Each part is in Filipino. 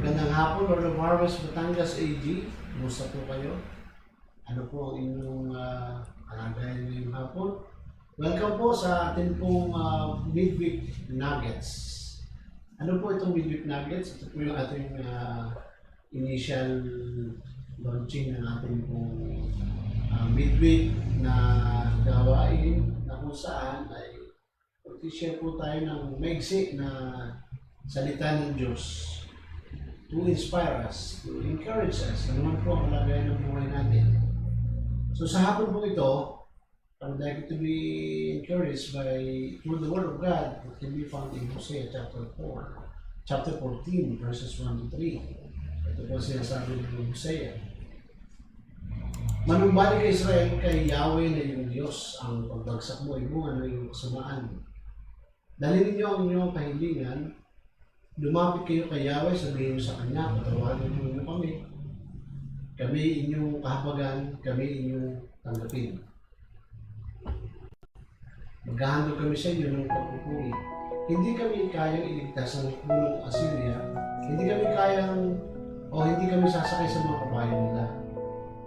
Magandang hapon, Lord of Harvest, Batangas AG. Kumusta po kayo? Ano po ang inyong kalagayan ngayong hapon? Welcome po sa ating pong midweek nuggets. Ano po itong midweek nuggets? Ito po yung ating initial launching ng ating pong midweek na gawain na kung saan ay mag-share po tayo ng maigsi na salita ng Diyos to inspire us, to encourage us, ano man po ang lagayan ng buhay natin. So sa hapon po ito, I would like to be encouraged through the Word of God that can be found in Hosea chapter 14, verses 1 to 3. Ito po sinasabi ng Hosea. Manumbalik kay Israel kay Yahweh na iyong Diyos, ang pagbagsak mo ay bunga ng iyong kasamaan. Dalhin ninyo ang inyong kahilingan. Lumapit kayo kay Yahweh, sabihin niyo sa Kanya, patawarin niyo kami. Kami inyong kahabagan, kami inyong tanggapin. Maghahandog kami sa inyo ng pagpupuri. Hindi kami kayang iligtas ng pulong Assyria. Hindi kami sasakay sa mga kabayo nila.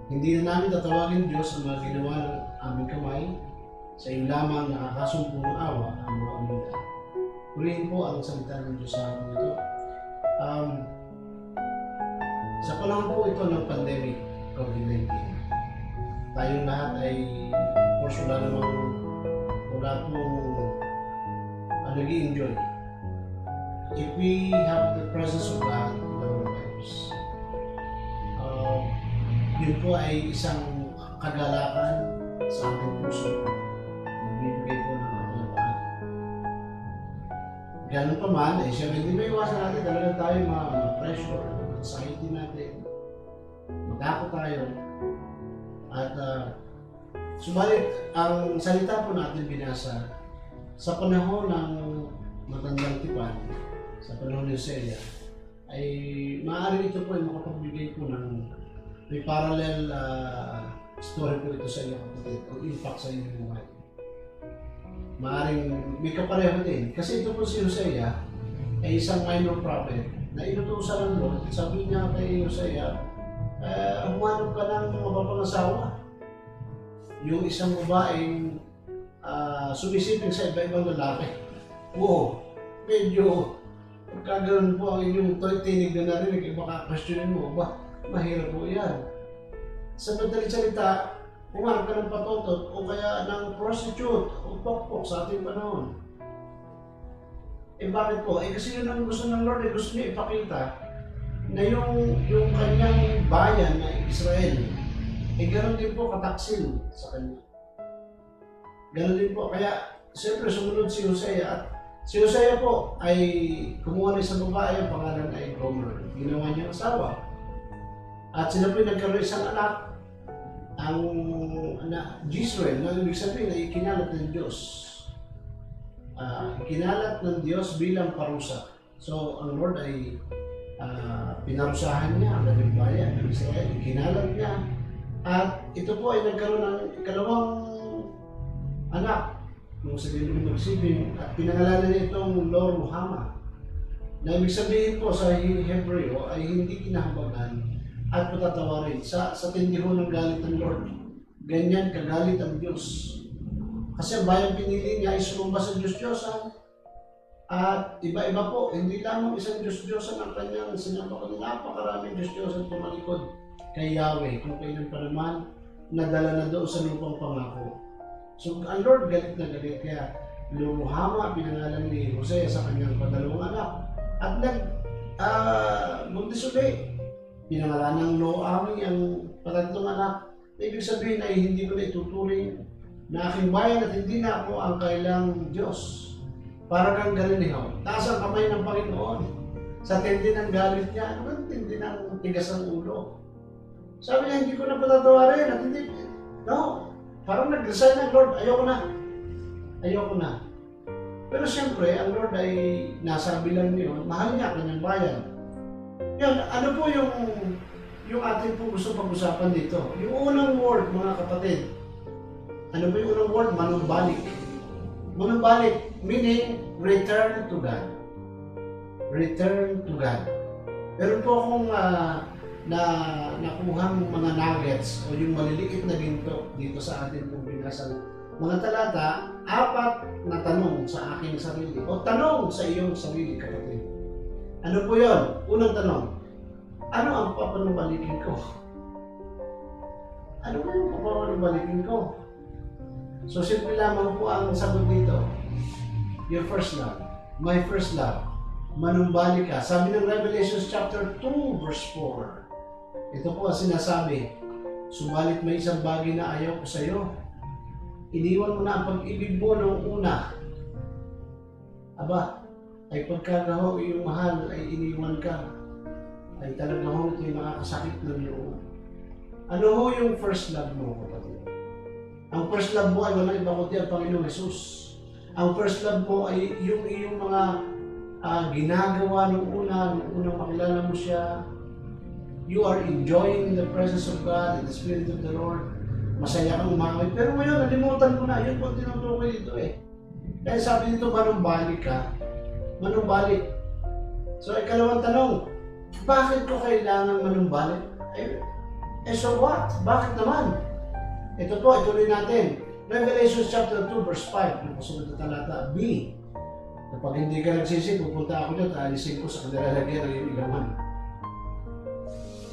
Hindi na namin tatawagin Diyos ang mga ginawa ng aming kamay. Sa iyo lamang nakakasumpong ng awa ang mga umila. Purihin po ang salita ng Diyos sa akin ito. Sa panahon po ito ng pandemic, COVID-19, tayong lahat ay, of course, wala pong nag-i-enjoy. If we have the presence of God in our lives, yun po ay isang kagalakan sa ating puso. Nagbibigay po ng kapayapaan. Ganun pa man, siyempre hindi may iwasan natin talaga tayo ma-pressure, anxiety natin, matakot tayo. At subalit, ang salita po natin binasa sa panahon ng matandang tipan, sa panahon ni Hosea, ay maaari ito po ay makapagbigay po ng may parallel story po ito sa inyong kapatid o impact sa inyong buhay. Maaaring may kapareho din. Kasi ito po si Hosea ay isang minor prophet na inutusan ng Lord. Sabi niya kay Hosea, humanap ka ng mga mapapangasawa. Yung isang babaeng sumisiping sa iba-ibang lalaki. Wow, medyo pagkaganoon po ang inyong tinig na narinig, makaka-questionin mo, mahirap po yan. Sa madaling salita, humarap ka ng patotot o kaya ng prostitute o pokpok sa ating panahon. Bakit po? Kasi yun ang gusto ng Lord, gusto niya ipakita na yung kanyang bayan na Israel, ganoon din po kataksil sa kanya. Ganoon din po. Kaya, siyempre sumunod si Hosea at si Hosea po ay kumuha ng isang babae, ang pangalan ay Gomer. Ginawa niyang asawa. At sila po nagkaroon isang anak, ang Jezreel, na ibig sabihin ay ikinalat ng Diyos. Ikinalat ng Diyos bilang parusa. So, ang Lord ay pinarusahan niya ang kanyang bayan ng Israel. Ikinalat niya. At ito po ay nagkaroon ng ikalawang anak, nung sabihin mo magsibing, at pinangalanan niya itong Lor Muhammad. Na ibig sabihin po sa Hebreo ay hindi kinahabagan at patatawarin. Sa tindihon ng galit ng Lord, ganyan kagalit ang Diyos. Kasi ang bayang pinili niya ay sumamba sa Diyos-Diyosan. At iba-iba po, hindi lamang isang Diyos-Diyosan ang kanyang sinamba ko. Napakaraming Diyos-Diyosan pumalikod kay Yahweh kung kailan pa naman nadala na doon sa lupang pangako. So ang Lord galit na galit, kaya lumuhama pinangalan ni Hosea sa kanyang padalawang anak. At buntis ulit. Pinangalan ng Noami ang patatlong anak. Ibig sabihin ay hindi ko na ituturing na aking bayan at hindi na ako ang kailang Diyos. Para kang galinihaw. Taas ang kamay ng Panginoon. Sa tindi ng galit niya, ano ang tindi ng tigas ng ulo? Sabi niya, hindi ko na patatawarin at hindi. No. Parang nag-resign ng Lord, ayoko na. Pero siyempre, ang Lord ay nasabi lang niyo, mahal niya kanyang bayan. Yan, ano po yung ating po gusto pag-usapan dito? Yung unang word, mga kapatid. Ano ba yung unang word? Manumbalik. Manumbalik, meaning return to God. Return to God. Meron po akong na nakuhang mga nuggets o yung maliliit na ginto dito sa atin pong binasang mga talata, 4 na tanong sa aking sarili o tanong sa iyong sarili, kapatid. Ano po yun? Unang tanong, ano ang papanubalikin ko? Ano po yung papanubalikin ko? So simple lamang po ang sagot dito. Your first love. My first love. Manumbalik ka. Sabi ng Revelation chapter 2 verse 4. Ito po ang sinasabi. Subalit may isang bagay na ayaw ko sa iyo. Iniwan mo na ang pag-ibig mo noong una. Aba, ay pagkagaho iyong mahal ay iniwan ka. Ay talaga ho ito'y makakasakit ng loob. Ano ho yung first love mo, kapatid? Ang first love mo ay walang iba kundi ang Panginoong Jesus. Ang first love mo ay yung iyong mga ginagawa nung unang makilala mo siya. You are enjoying the presence of God and the Spirit of the Lord. Masaya kang umakawit. Pero ngayon, nalimutan mo na. Yun po tinutukoy dito eh. Kaya sabi dito, manumbalik ka. Manumbalik. So, ikalawang tanong, bakit ko kailangan manumbalik? So what? Bakit naman? Ito po, ituloy natin. Revelation chapter 2 verse 5, yung kasunod na talata, B. Kapag hindi ka nagsisi, pupunta ako dyan, alisin ko sa kanilalagyan ng iyong ilawan.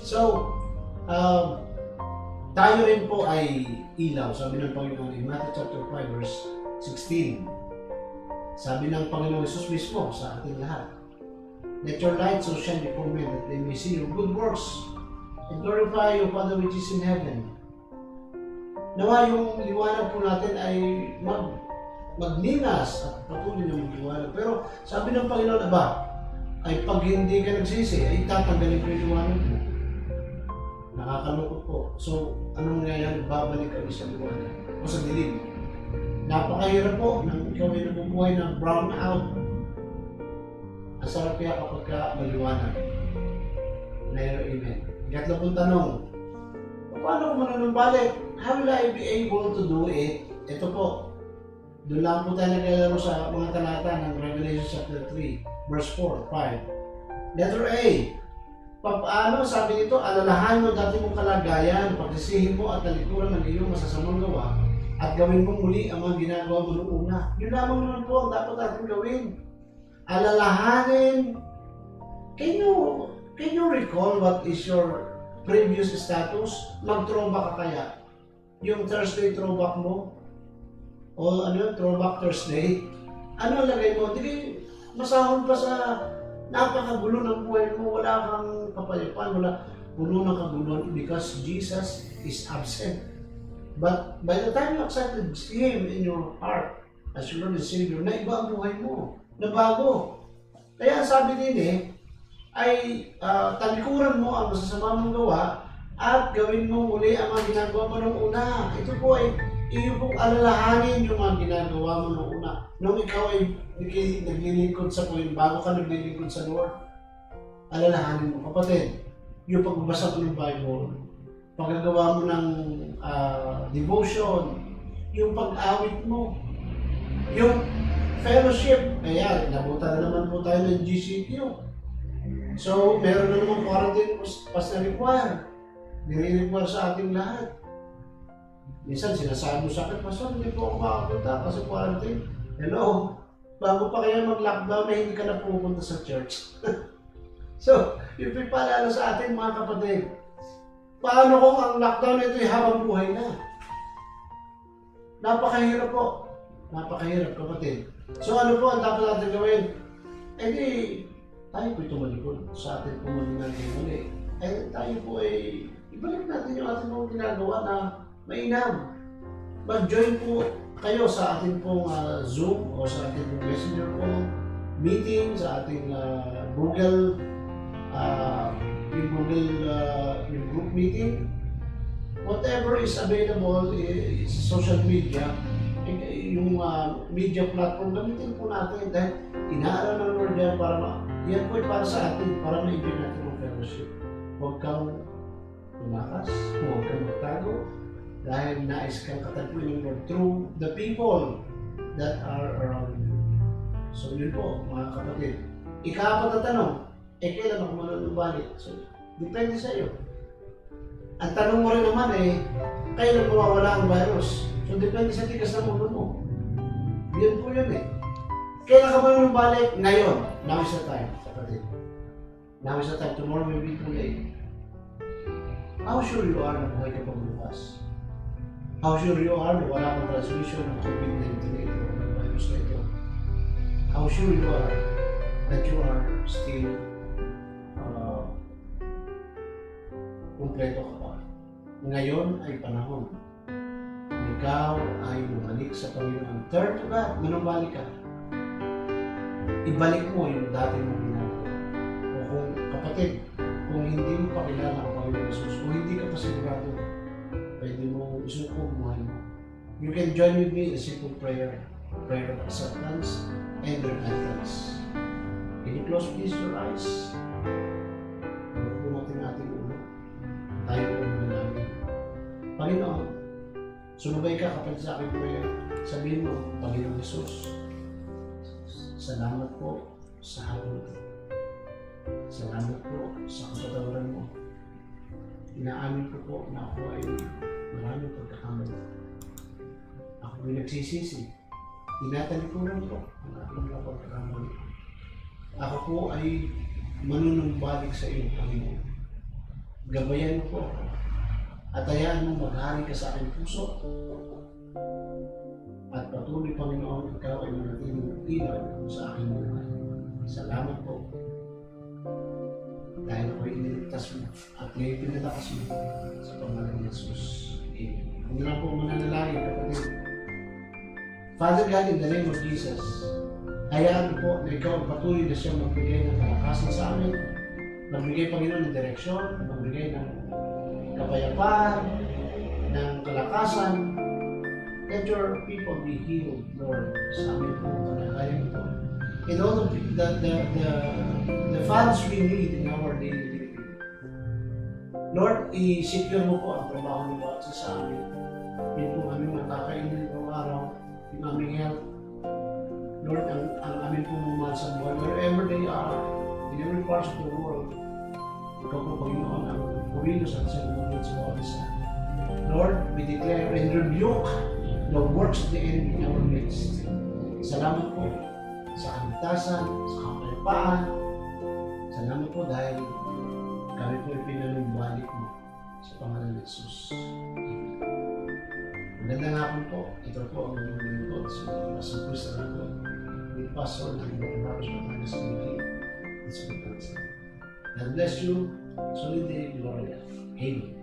So, tayo rin po ay ilaw, sabi ng Panginoon in Matthew chapter 5 verse 16. Sabi ng Panginoon Jesus mismo sa ating lahat, let your light so shine before men that they may see your good works and glorify your Father which is in heaven. Nawa yung liwanag po natin ay magninas at patuloy na magliwanag. Pero sabi ng Panginoon, ay pag hindi ka nagsisi, ay tatanggalin ko yung liwanag mo. Nakakalungkot po. So, anong nangyayari? Babalik kami sa liwanag o sa dilim. Napakahirap po nang ikaw ay nabubuhay ng brown out. Ang sarap kaya kapag ka maliwanag. Amen. Ikatlong pong tanong, paano ko manunumbalik? How will I be able to do it? Ito po, doon lang po tayo naglalaro sa mga talata ng Revelation chapter 3, verse 4, 5. Letter A, paano sabi nito, alalahan mo dati mong kalagayan, pagsisihin mo at talikuran ng iyong masasamang gawa, at gawin mo muli ang mga ginagawa mo noong una. Yun lamang naman po ang dapat natin gawin. Alalahanin. Can you recall what is your previous status? Mag-throwback ka kaya? Yung Thursday throwback mo? O ano yun, throwback Thursday? Ano lagay mo? Hindi masahol pa sa napakagulo ng buhay mo. Wala kang kapayapaan, wala puno ng kaguluhan because Jesus is absent. But by the time you accepted Him in your heart as your Lord and Savior, na iba ang buhay mo, na bago. Kaya sabi din ay talikuran mo ang masasama mong gawa at gawin mo muli ang mga ginagawa mo nung una. Ito po ay iyo pong alalahanin yung mga ginagawa mo nung una. Nung ikaw ay naglilingkod sa Panginoon, bago ka naglilingkod sa Lord, alalahanin mo, kapatid, yung pagbabasa mo ng Bible, paggagawa mo ng devotion, yung pag-awit mo, yung fellowship. Kaya, nabutan na naman po tayo ng GCQ. So, meron na naman quarantine pas na require. Nire-require sa ating lahat. Minsan, sinasabi mo sa akin, Pastor, hindi po ako makapunta kasi quarantine. Hello? Bago pa kaya mag-lockdown na hindi ka na pupunta sa church. So, yung pipalala sa atin mga kapatid, paano kung ang lockdown na ito ay habang buhay na? Napakahirap po. Napakahirap, kapatid. So ano po ang dapat natin gawin? Eh di, tayo po'y tumalikod sa ating pumalingan ng muli. Eh tayo po ay ibalik natin yung ating mga ginagawa na mainam. Mag-join po kayo sa ating pong Zoom o sa ating pong Messenger call, meeting, sa ating Google, yung group meeting. Whatever is available is social media, yung media platform, gamitin po natin dahil inaaral ng Lord yan yan po ay para sa atin, para ma-enjoy natin ang fellowship. Huwag kang tumakas, huwag kang magtago, dahil nais kang katagpuin ng Lord through the people that are around you. So yun po, mga kapatid. Ika-4 na tanong, kailan ako manunumbalik? So, depende sa iyo. Ang tanong mo rin naman kailan mawawala ang virus? So, depende sa tigas ng ulo mo. Yun po yun Kailan ka manunumbalik? Ngayon. Now is the time, kapatid. Now is the time. Tomorrow may be too late. How sure you are na buhay ka pagbukas? How sure you are na wala kang transmission ng COVID-19 ito o ng virus na ito? How sure you are that you are still kumpleto ka pa? Ngayon ay panahon na ikaw ay bumalik sa Panginoon. Turn to God, manumbalik ka. Ibalik mo yung dati mong ginagawa. O kung kapatid, kung hindi mo pa kilala ang Panginoon Jesus, kung hindi ka pa sigurado, pwede mo isuko buhay mo. You can join with me in a simple prayer of acceptance and repentance. Can you close please your eyes? Huwag po natin ating ulo. Tayo po namin. Panginoon, sumabay ka kapag sa aking prayer. Sabihin mo, Panginoon Jesus, salamat po sa hapon ito. Salamat po sa kapatawaran mo. Inaamin ko po na ako ay maraming pagkakamali. Ako ay nagsisisi. Tinatalikuran ko ang aking mga pagkakamali. Ako po ay manunumbalik sa iyo, Panginoon. Gabayan mo po ako. At hayaan mo maghari ka sa aking puso. At patuloy, Panginoon, ikaw ay manatiling ilaw sa aking buhay. Salamat po. Dahil ako'y iniligtas mo at ngayon pinalakas mo sa pangalan ni Jesus. Amen. Kung na po mananalangin, kapatid. Father God, in the name of Jesus, hayaan po na ikaw ang patuloy na siya magbigay ng kalakasan sa amin, magbigay, Panginoon, ng direksyon, magbigay ng kapayapaan, ng kalakasan. Let your people be healed, Lord, sa amin po ang kalagayan ito. And all the funds we need in our daily living. Lord, i-secure mo po ang trabaho ni Bawat sa amin. Yun po kami makakainin ng araw, yung aming health. Lord, ang aming pumumahal sa buhay, wherever they are, in every part of the world, ikaw po, Panginoon, ang pumilos at sa mga sa bawat isa. Lord, we declare and rebuke the works of the enemy in our midst. Salamat po sa kaligtasan, sa kapayapaan. Salamat po dahil kami po ipinanumbalik mo sa pangalan ni Jesus. Magandang hapon po. Ito po ang mga lingkod sa Pastor Chris Arangco with Pastor ng Batangas Batangas Community. God bless you. Solid day, Gloria. Amen.